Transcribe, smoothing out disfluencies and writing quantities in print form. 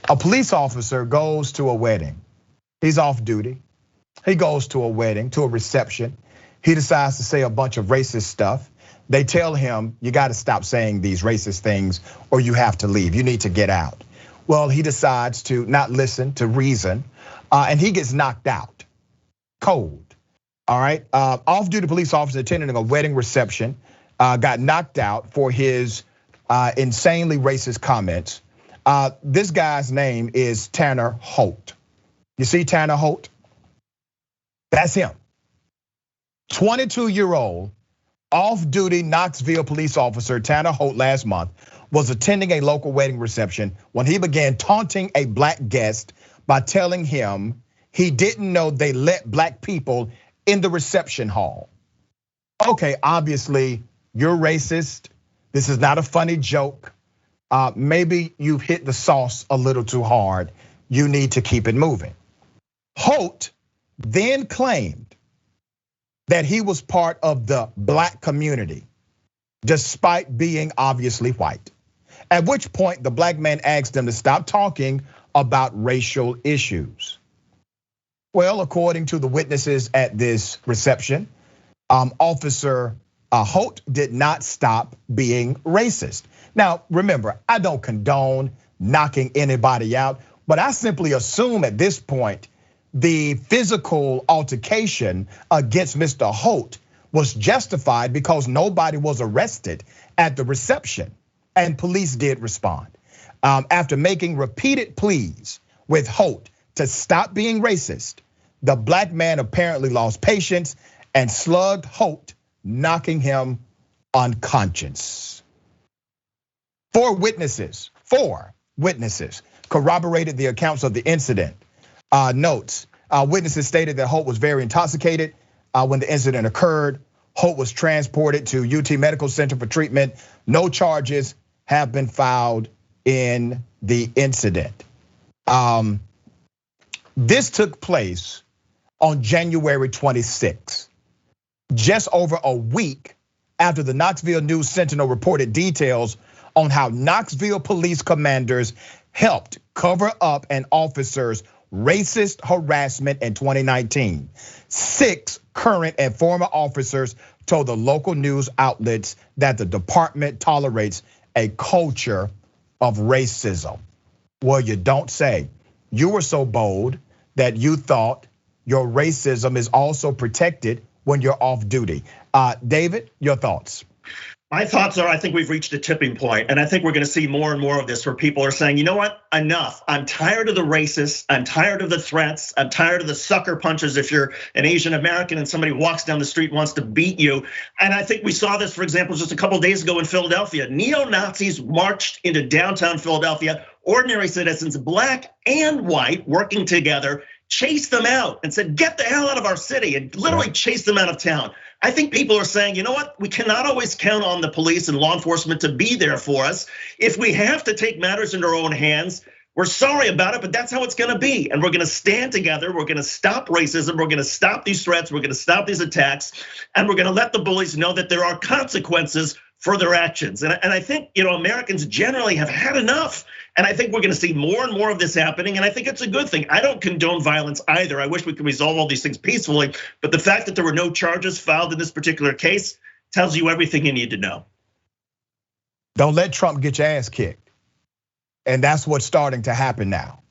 A police officer goes to a wedding. He's off duty. He goes to a wedding, to a reception. He decides to say a bunch of racist stuff. They tell him, you got to stop saying these racist things or you have to leave. You need to get out. Well, he decides to not listen to reason, and he gets knocked out cold. All right, off-duty police officer attending a wedding reception got knocked out for his insanely racist comments. This guy's name is Tanner Holt. You see Tanner Holt? That's him. 22-year-old off-duty Knoxville police officer Tanner Holt last month was attending a local wedding reception when he began taunting a black guest by telling him he didn't know they let black people in the reception hall. Okay, obviously you're racist. This is not a funny joke. Maybe you've hit the sauce a little too hard. You need to keep it moving. Holt then claimed that he was part of the black community, despite being obviously white. At which point the black man asked him to stop talking about racial issues. Well, according to the witnesses at this reception, Officer Holt did not stop being racist. Now, remember, I don't condone knocking anybody out, but I simply assume at this point, the physical altercation against Mr. Holt was justified because nobody was arrested at the reception, and police did respond. After making repeated pleas with Holt to stop being racist, the black man apparently lost patience and slugged Holt, knocking him unconscious. Four witnesses corroborated the accounts of the incident. Notes, witnesses stated that Holt was very intoxicated when the incident occurred. Holt was transported to UT Medical Center for treatment. No charges have been filed in the incident. This took place on January 26th, just over a week after the Knoxville News Sentinel reported details on how Knoxville police commanders helped cover up an officer's racist harassment in 2019. 6 current and former officers told the local news outlets that the department tolerates a culture of racism. Well, you don't say. You were so bold that you thought your racism is also protected when you're off duty. David, your thoughts? My thoughts are, I think we've reached a tipping point, and I think we're gonna see more and more of this where people are saying, you know what, enough. I'm tired of the racists, I'm tired of the threats, I'm tired of the sucker punches if you're an Asian American and somebody walks down the street and wants to beat you. And I think we saw this, for example, just a couple days ago in Philadelphia. Neo-Nazis marched into downtown Philadelphia, ordinary citizens, black and white, working together, chased them out and said, get the hell out of our city, and literally chased them out of town. I think people are saying, you know what, we cannot always count on the police and law enforcement to be there for us. If we have to take matters into our own hands, we're sorry about it, but that's how it's gonna be. And we're gonna stand together, we're gonna stop racism, we're gonna stop these threats, we're gonna stop these attacks, and we're gonna let the bullies know that there are consequences for their actions. And I think, Americans generally have had enough. And I think we're gonna see more and more of this happening, and I think it's a good thing. I don't condone violence either. I wish we could resolve all these things peacefully, but the fact that there were no charges filed in this particular case tells you everything you need to know. Don't let Trump get your ass kicked. And that's what's starting to happen now.